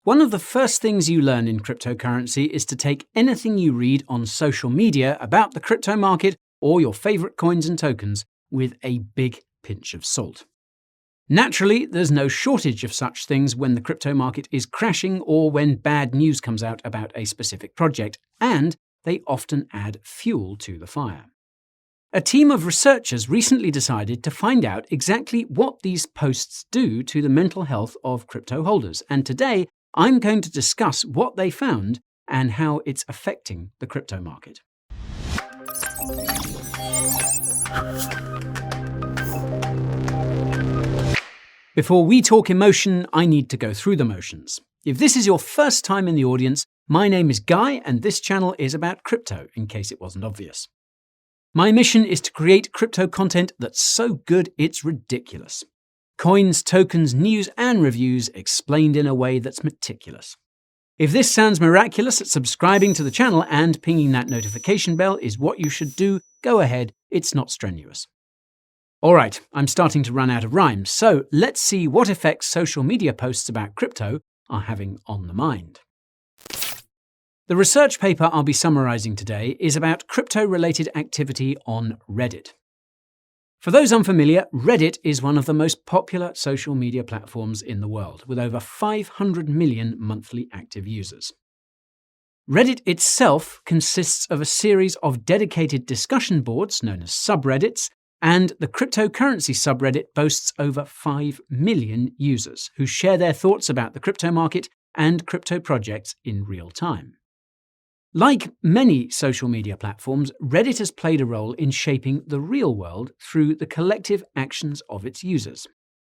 One of the first things you learn in cryptocurrency is to take anything you read on social media about the crypto market or your favorite coins and tokens with a big pinch of salt. Naturally, there's no shortage of such things when the crypto market is crashing or when bad news comes out about a specific project, and they often add fuel to the fire. A team of researchers recently decided to find out exactly what these posts do to the mental health of crypto holders, and today I'm going to discuss what they found and how it's affecting the crypto market. Before we talk emotion, I need to go through the motions. If this is your first time in the audience, my name is Guy and this channel is about crypto, in case it wasn't obvious. My mission is to create crypto content that's so good it's ridiculous. Coins, tokens, news and reviews explained in a way that's meticulous. If this sounds miraculous, subscribing to the channel and pinging that notification bell is what you should do. Go ahead, it's not strenuous. Alright, I'm starting to run out of rhymes, so let's see what effects social media posts about crypto are having on the mind. The research paper I'll be summarizing today is about crypto-related activity on Reddit. For those unfamiliar, Reddit is one of the most popular social media platforms in the world, with over 500 million monthly active users. Reddit itself consists of a series of dedicated discussion boards known as subreddits, and the cryptocurrency subreddit boasts over 5 million users who share their thoughts about the crypto market and crypto projects in real time. Like many social media platforms, Reddit has played a role in shaping the real world through the collective actions of its users.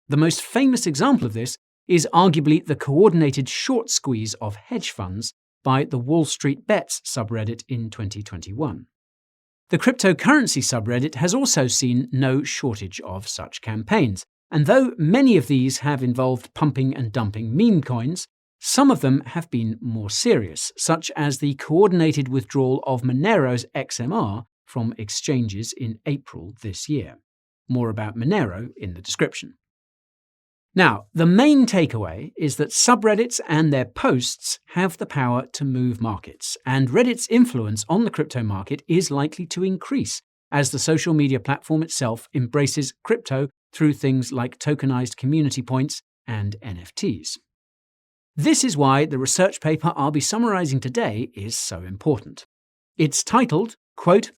The most famous example of this is arguably the coordinated short squeeze of hedge funds by the Wall Street Bets subreddit in 2021. The cryptocurrency subreddit has also seen no shortage of such campaigns, and though many of these have involved pumping and dumping meme coins, some of them have been more serious, such as the coordinated withdrawal of Monero's XMR from exchanges in April this year. More about Monero in the description. Now, the main takeaway is that subreddits and their posts have the power to move markets, and Reddit's influence on the crypto market is likely to increase as the social media platform itself embraces crypto through things like tokenized community points and NFTs. This is why the research paper I'll be summarizing today is so important. It's titled, quote,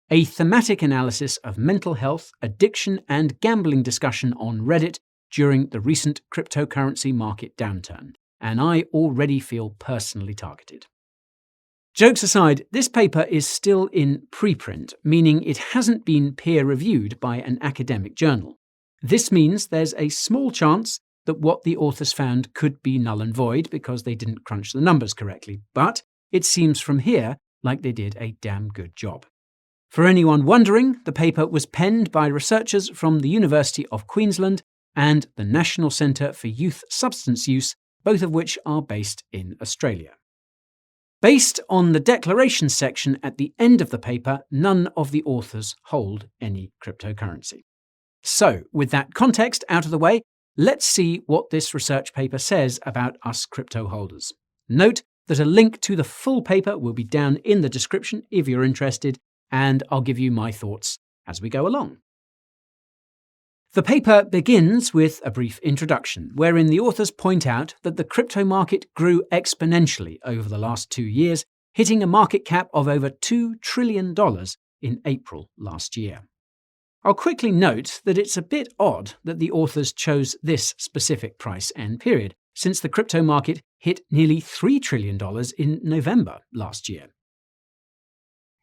"A thematic analysis of mental health, addiction and gambling discussion on Reddit during the recent cryptocurrency market downturn," and I already feel personally targeted. Jokes aside, this paper is still in preprint, meaning it hasn't been peer-reviewed by an academic journal. This means there's a small chance that what the authors found could be null and void because they didn't crunch the numbers correctly, but it seems from here like they did a damn good job. For anyone wondering, the paper was penned by researchers from the University of Queensland and the National Centre for Youth Substance Use, both of which are based in Australia. Based on the declaration section at the end of the paper, none of the authors hold any cryptocurrency. So, with that context out of the way, let's see what this research paper says about us crypto holders. Note that a link to the full paper will be down in the description if you're interested, and I'll give you my thoughts as we go along. The paper begins with a brief introduction, wherein the authors point out that the crypto market grew exponentially over the last 2 years, hitting a market cap of over $2 trillion in April last year. I'll quickly note that it's a bit odd that the authors chose this specific price and period, since the crypto market hit nearly $3 trillion in November last year.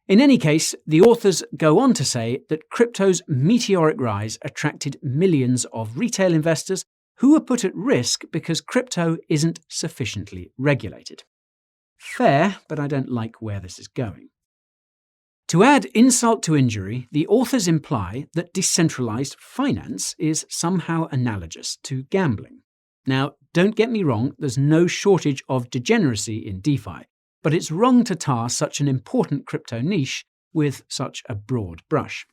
In any case, the authors go on to say that crypto's meteoric rise attracted millions of retail investors who were put at risk because crypto isn't sufficiently regulated. Fair, but I don't like where this is going. To add insult to injury, the authors imply that decentralized finance is somehow analogous to gambling. Now, don't get me wrong, there's no shortage of degeneracy in DeFi, but it's wrong to tar such an important crypto niche with such a broad brush.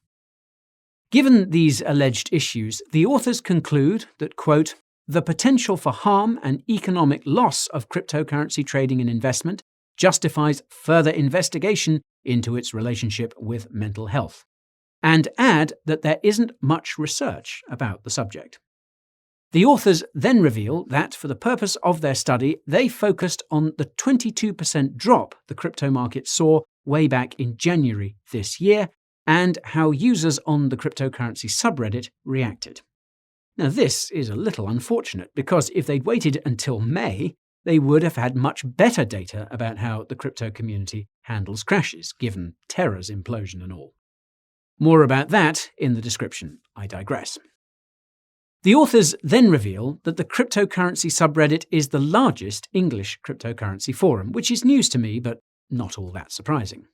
Given these alleged issues, the authors conclude that, quote, The potential for harm and economic loss of cryptocurrency trading and investment justifies further investigation into its relationship with mental health, and add that there isn't much research about the subject. The authors then reveal that, for the purpose of their study, they focused on the 22% drop the crypto market saw way back in January this year, and how users on the cryptocurrency subreddit reacted. Now, this is a little unfortunate, because if they'd waited until May, they would have had much better data about how the crypto community handles crashes, given Terra's implosion and all. More about that in the description. I digress. The authors then reveal that the cryptocurrency subreddit is the largest English cryptocurrency forum, which is news to me, but not all that surprising.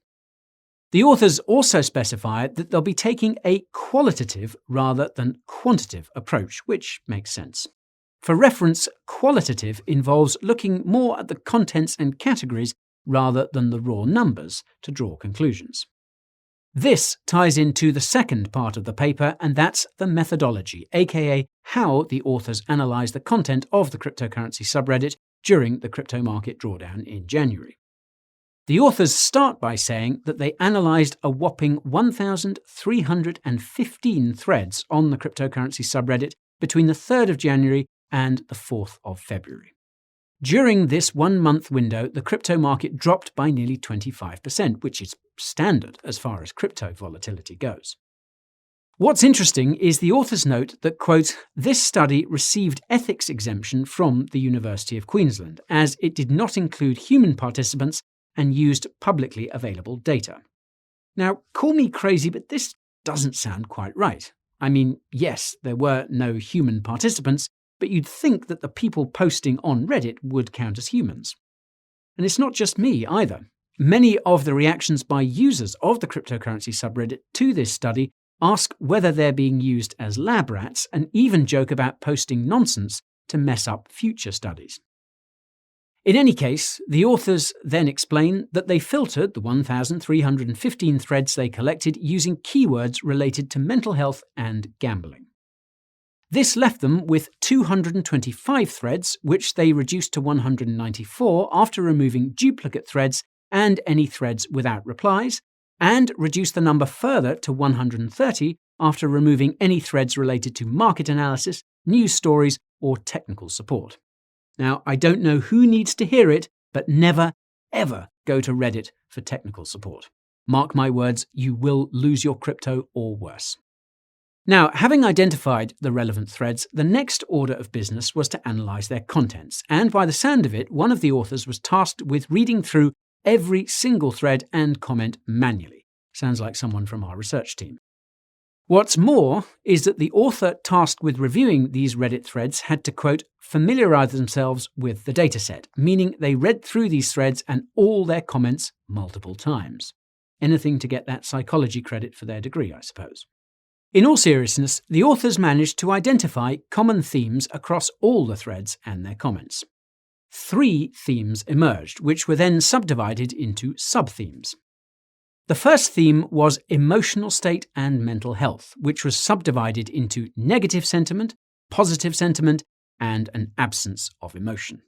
The authors also specify that they'll be taking a qualitative rather than quantitative approach, which makes sense. For reference, qualitative involves looking more at the contents and categories rather than the raw numbers to draw conclusions. This ties into the second part of the paper, and that's the methodology, aka how the authors analyze the content of the cryptocurrency subreddit during the crypto market drawdown in January. The authors start by saying that they analyzed a whopping 1,315 threads on the cryptocurrency subreddit between the 3rd of January and the 4th of February. During this 1 month window, the crypto market dropped by nearly 25%, which is standard as far as crypto volatility goes. What's interesting is the authors note that, quote, this study received ethics exemption from the University of Queensland, as it did not include human participants and used publicly available data. Now, call me crazy, but this doesn't sound quite right. I mean, yes, there were no human participants, but you'd think that the people posting on Reddit would count as humans. And it's not just me either. Many of the reactions by users of the cryptocurrency subreddit to this study ask whether they're being used as lab rats, and even joke about posting nonsense to mess up future studies. In any case, the authors then explain that they filtered the 1,315 threads they collected using keywords related to mental health and gambling. This left them with 225 threads, which they reduced to 194 after removing duplicate threads and any threads without replies, and reduced the number further to 130 after removing any threads related to market analysis, news stories, or technical support. Now, I don't know who needs to hear it, but never, ever go to Reddit for technical support. Mark my words, you will lose your crypto or worse. Now, having identified the relevant threads, the next order of business was to analyze their contents, and by the sound of it, one of the authors was tasked with reading through every single thread and comment manually. Sounds like someone from our research team. What's more is that the author tasked with reviewing these Reddit threads had to, quote, familiarize themselves with the dataset, meaning they read through these threads and all their comments multiple times. Anything to get that psychology credit for their degree, I suppose. In all seriousness, the authors managed to identify common themes across all the threads and their comments. 3 themes emerged, which were then subdivided into sub-themes. The first theme was emotional state and mental health, which was subdivided into negative sentiment, positive sentiment, and an absence of emotion.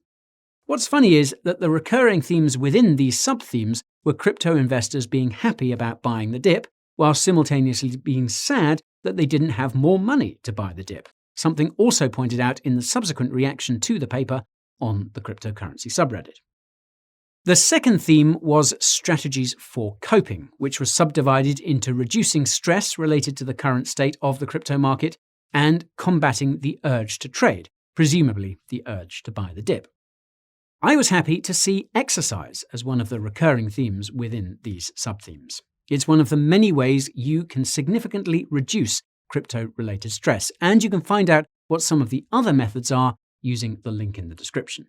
What's funny is that the recurring themes within these sub-themes were crypto investors being happy about buying the dip, while simultaneously being sad that they didn't have more money to buy the dip, something also pointed out in the subsequent reaction to the paper on the cryptocurrency subreddit. The second theme was strategies for coping, which was subdivided into reducing stress related to the current state of the crypto market and combating the urge to trade, presumably the urge to buy the dip. I was happy to see exercise as one of the recurring themes within these sub-themes. It's one of the many ways you can significantly reduce crypto-related stress, and you can find out what some of the other methods are using the link in the description.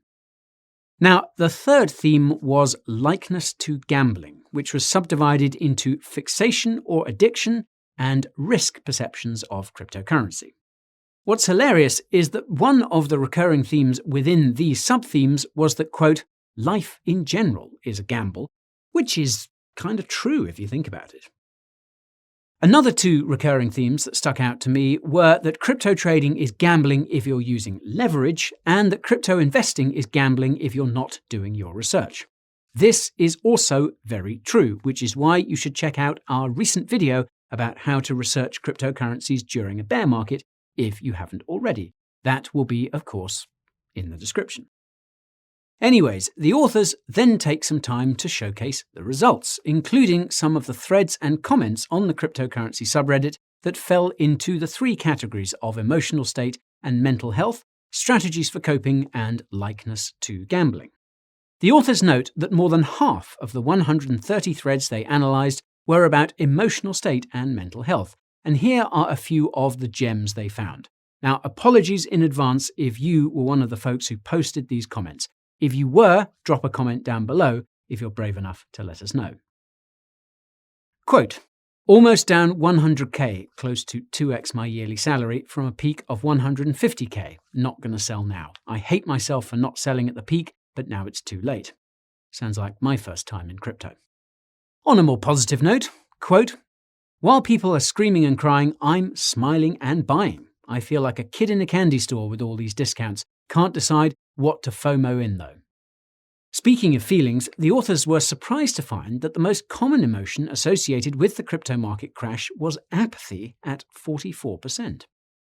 Now, the third theme was likeness to gambling, which was subdivided into fixation or addiction and risk perceptions of cryptocurrency. What's hilarious is that one of the recurring themes within these sub-themes was that, quote, life in general is a gamble, which is kind of true if you think about it. Another two recurring themes that stuck out to me were that crypto trading is gambling if you're using leverage, and that crypto investing is gambling if you're not doing your research. This is also very true, which is why you should check out our recent video about how to research cryptocurrencies during a bear market if you haven't already. That will be, of course, in the description. Anyways, the authors then take some time to showcase the results, including some of the threads and comments on the cryptocurrency subreddit that fell into the three categories of emotional state and mental health, strategies for coping, and likeness to gambling. The authors note that more than half of the 130 threads they analysed were about emotional state and mental health, and here are a few of the gems they found. Now, apologies in advance if you were one of the folks who posted these comments. If you were, drop a comment down below if you're brave enough to let us know. Quote, almost down 100k, close to 2x my yearly salary from a peak of 150k. Not going to sell now. I hate myself for not selling at the peak, but now it's too late. Sounds like my first time in crypto. On a more positive note, quote, while people are screaming and crying, I'm smiling and buying. I feel like a kid in a candy store with all these discounts. Can't decide what to FOMO in though. Speaking of feelings, the authors were surprised to find that the most common emotion associated with the crypto market crash was apathy at 44%.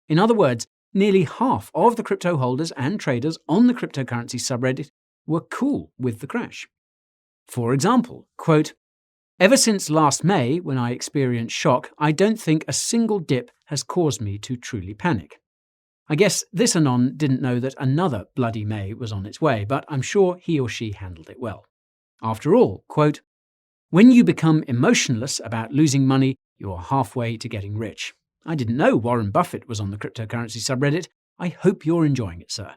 In other words, nearly half of the crypto holders and traders on the cryptocurrency subreddit were cool with the crash. For example, quote, ever since last May, when I experienced shock, I don't think a single dip has caused me to truly panic. I guess this anon didn't know that another bloody May was on its way, but I'm sure he or she handled it well. After all, quote, when you become emotionless about losing money, you're halfway to getting rich. I didn't know Warren Buffett was on the cryptocurrency subreddit. I hope you're enjoying it, sir.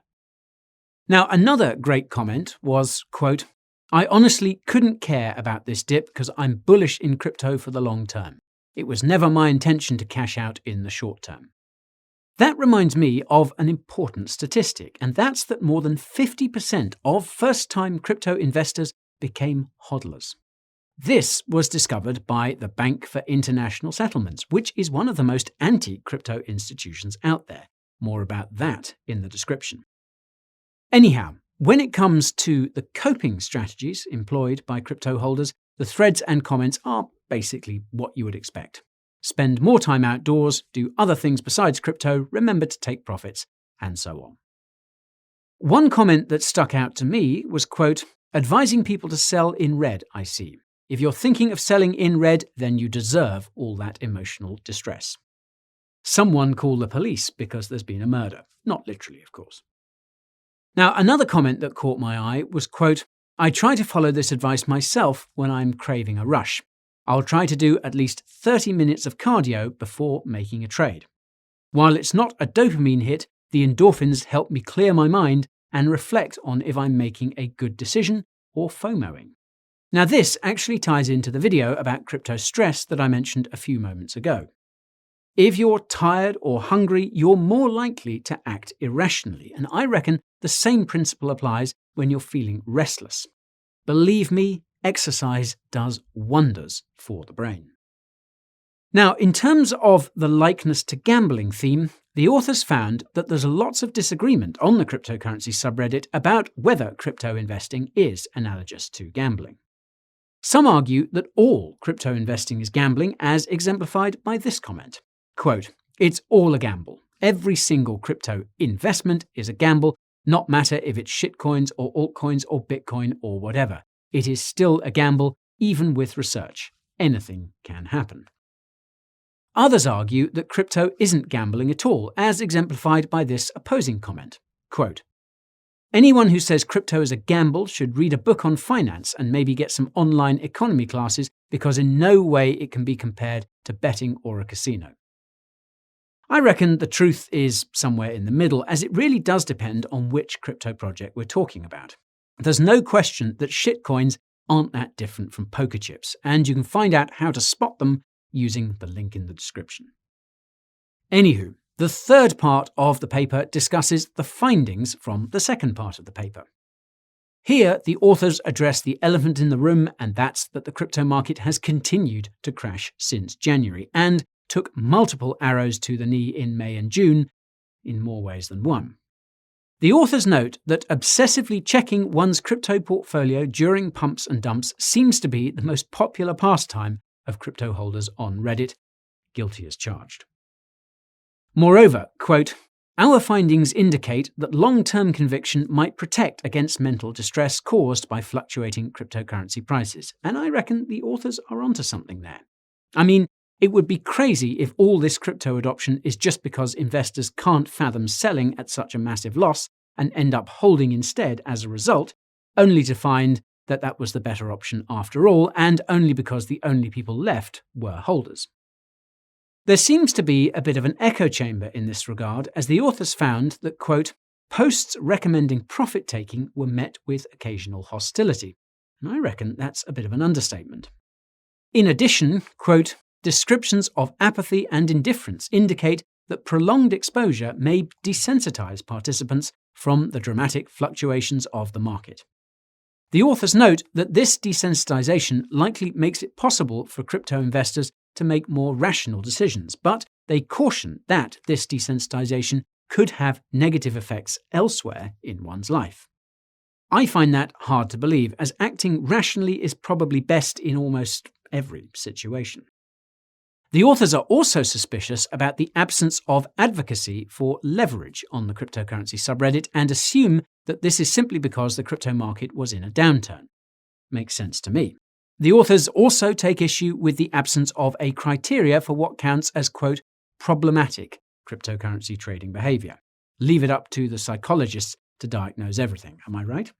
Now, another great comment was, quote, I honestly couldn't care about this dip because I'm bullish in crypto for the long term. It was never my intention to cash out in the short term. That reminds me of an important statistic, and that's that more than 50% of first-time crypto investors became hodlers. This was discovered by the Bank for International Settlements, which is one of the most anti-crypto institutions out there. More about that in the description. Anyhow, when it comes to the coping strategies employed by crypto holders, the threads and comments are basically what you would expect. Spend more time outdoors, do other things besides crypto, remember to take profits, and so on. One comment that stuck out to me was, quote, advising people to sell in red, I see. If you're thinking of selling in red, then you deserve all that emotional distress. Someone call the police because there's been a murder. Not literally, of course. Now, another comment that caught my eye was, quote, I try to follow this advice myself when I'm craving a rush. I'll try to do at least 30 minutes of cardio before making a trade. While it's not a dopamine hit, the endorphins help me clear my mind and reflect on if I'm making a good decision or FOMOing. Now, this actually ties into the video about crypto stress that I mentioned a few moments ago. If you're tired or hungry, you're more likely to act irrationally, and I reckon the same principle applies when you're feeling restless. Believe me, exercise does wonders for the brain. Now, in terms of the likeness to gambling theme, the authors found that there's lots of disagreement on the cryptocurrency subreddit about whether crypto investing is analogous to gambling. Some argue that all crypto investing is gambling, as exemplified by this comment. Quote, it's all a gamble. Every single crypto investment is a gamble, not matter if it's shitcoins or altcoins or Bitcoin or whatever. It is still a gamble, even with research. Anything can happen. Others argue that crypto isn't gambling at all, as exemplified by this opposing comment. Quote, anyone who says crypto is a gamble should read a book on finance and maybe get some online economy classes, because in no way it can be compared to betting or a casino. I reckon the truth is somewhere in the middle, as it really does depend on which crypto project we're talking about. There's no question that shitcoins aren't that different from poker chips, and you can find out how to spot them using the link in the description. Anywho, the third part of the paper discusses the findings from the second part of the paper. Here, the authors address the elephant in the room, and that's that the crypto market has continued to crash since January and took multiple arrows to the knee in May and June, in more ways than one. The authors note that obsessively checking one's crypto portfolio during pumps and dumps seems to be the most popular pastime of crypto holders on Reddit, guilty as charged. Moreover, quote, "Our findings indicate that long-term conviction might protect against mental distress caused by fluctuating cryptocurrency prices." And I reckon the authors are onto something there. I mean, it would be crazy if all this crypto adoption is just because investors can't fathom selling at such a massive loss and end up holding instead as a result, only to find that that was the better option after all, and only because the only people left were holders. There seems to be a bit of an echo chamber in this regard, as the authors found that, quote, "posts recommending profit-taking were met with occasional hostility." And I reckon that's a bit of an understatement. In addition, quote, "descriptions of apathy and indifference indicate that prolonged exposure may desensitize participants from the dramatic fluctuations of the market." The authors note that this desensitization likely makes it possible for crypto investors to make more rational decisions, but they caution that this desensitization could have negative effects elsewhere in one's life. I find that hard to believe, as acting rationally is probably best in almost every situation. The authors are also suspicious about the absence of advocacy for leverage on the cryptocurrency subreddit and assume that this is simply because the crypto market was in a downturn. Makes sense to me. The authors also take issue with the absence of a criteria for what counts as, quote, problematic cryptocurrency trading behavior. Leave it up to the psychologists to diagnose everything, am I right?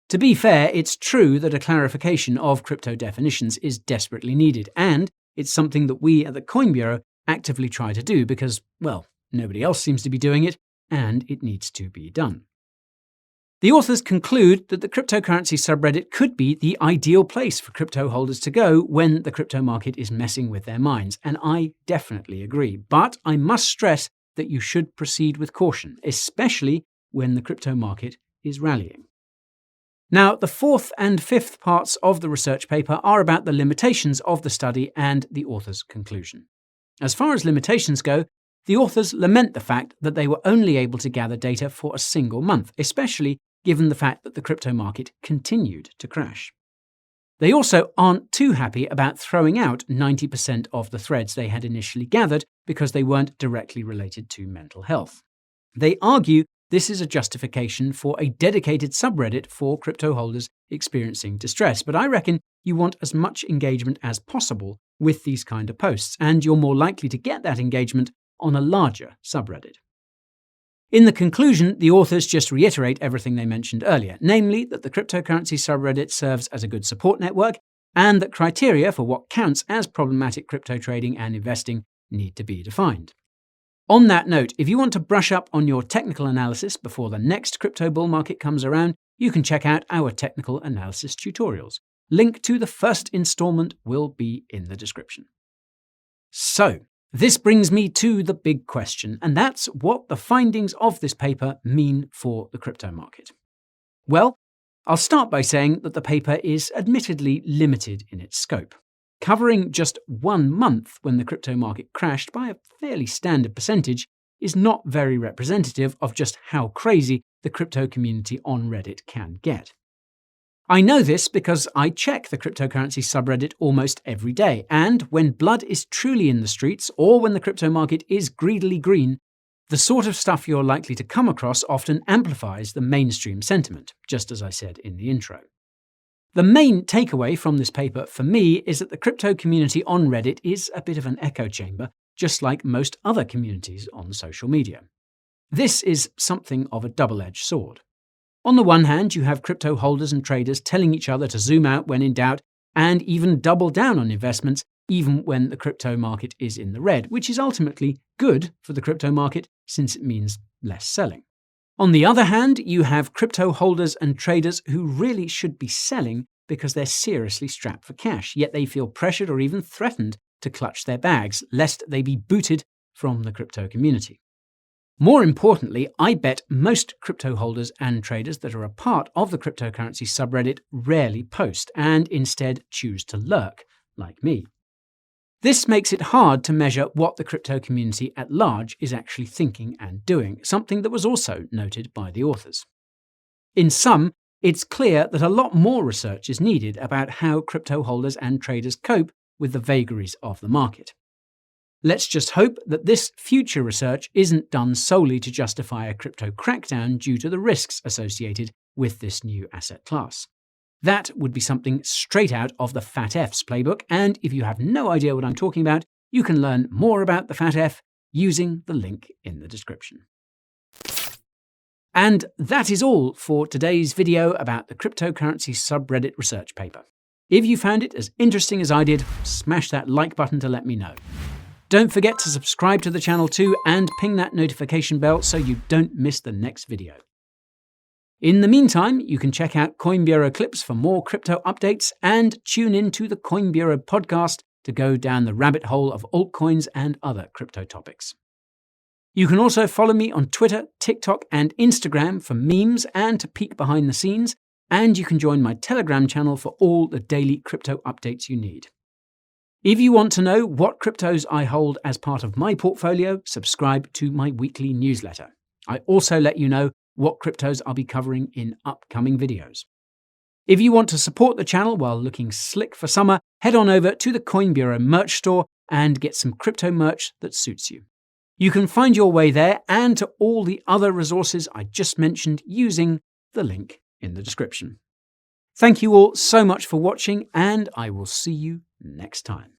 To be fair, it's true that a clarification of crypto definitions is desperately needed, and it's something that we at the Coin Bureau actively try to do because, well, nobody else seems to be doing it, and it needs to be done. The authors conclude that the cryptocurrency subreddit could be the ideal place for crypto holders to go when the crypto market is messing with their minds, and I definitely agree. But I must stress that you should proceed with caution, especially when the crypto market is rallying. Now, the fourth and fifth parts of the research paper are about the limitations of the study and the author's conclusion. As far as limitations go, the authors lament the fact that they were only able to gather data for a single month, especially given the fact that the crypto market continued to crash. They also aren't too happy about throwing out 90% of the threads they had initially gathered because they weren't directly related to mental health. They argue this is a justification for a dedicated subreddit for crypto holders experiencing distress, but I reckon you want as much engagement as possible with these kind of posts, and you're more likely to get that engagement on a larger subreddit. In the conclusion, the authors just reiterate everything they mentioned earlier, namely that the cryptocurrency subreddit serves as a good support network and that criteria for what counts as problematic crypto trading and investing need to be defined. On that note, if you want to brush up on your technical analysis before the next crypto bull market comes around, you can check out our technical analysis tutorials. Link to the first installment will be in the description. So, this brings me to the big question, and that's what the findings of this paper mean for the crypto market. Well, I'll start by saying that the paper is admittedly limited in its scope. Covering just 1 month when the crypto market crashed by a fairly standard percentage is not very representative of just how crazy the crypto community on Reddit can get. I know this because I check the cryptocurrency subreddit almost every day, and when blood is truly in the streets, or when the crypto market is greedily green, the sort of stuff you're likely to come across often amplifies the mainstream sentiment, just as I said in the intro. The main takeaway from this paper for me is that the crypto community on Reddit is a bit of an echo chamber, just like most other communities on social media. This is something of a double-edged sword. On the one hand, you have crypto holders and traders telling each other to zoom out when in doubt and even double down on investments even when the crypto market is in the red, which is ultimately good for the crypto market since it means less selling. On the other hand, you have crypto holders and traders who really should be selling because they're seriously strapped for cash, yet they feel pressured or even threatened to clutch their bags, lest they be booted from the crypto community. More importantly, I bet most crypto holders and traders that are a part of the cryptocurrency subreddit rarely post and instead choose to lurk, like me. This makes it hard to measure what the crypto community at large is actually thinking and doing, something that was also noted by the authors. In sum, it's clear that a lot more research is needed about how crypto holders and traders cope with the vagaries of the market. Let's just hope that this future research isn't done solely to justify a crypto crackdown due to the risks associated with this new asset class. That would be something straight out of the Fat F's playbook, and if you have no idea what I'm talking about, you can learn more about the Fat F using the link in the description. And that is all for today's video about the cryptocurrency subreddit research paper. If you found it as interesting as I did, smash that like button to let me know. Don't forget to subscribe to the channel too and ping that notification bell so you don't miss the next video. In the meantime, you can check out Coin Bureau clips for more crypto updates and tune in to the Coin Bureau podcast to go down the rabbit hole of altcoins and other crypto topics. You can also follow me on Twitter, TikTok, and Instagram for memes and to peek behind the scenes, and you can join my Telegram channel for all the daily crypto updates you need. If you want to know what cryptos I hold as part of my portfolio, subscribe to my weekly newsletter. I also let you know what cryptos I'll be covering in upcoming videos. If you want to support the channel while looking slick for summer, head on over to the Coin Bureau merch store and get some crypto merch that suits you. You can find your way there and to all the other resources I just mentioned using the link in the description. Thank you all so much for watching, and I will see you next time.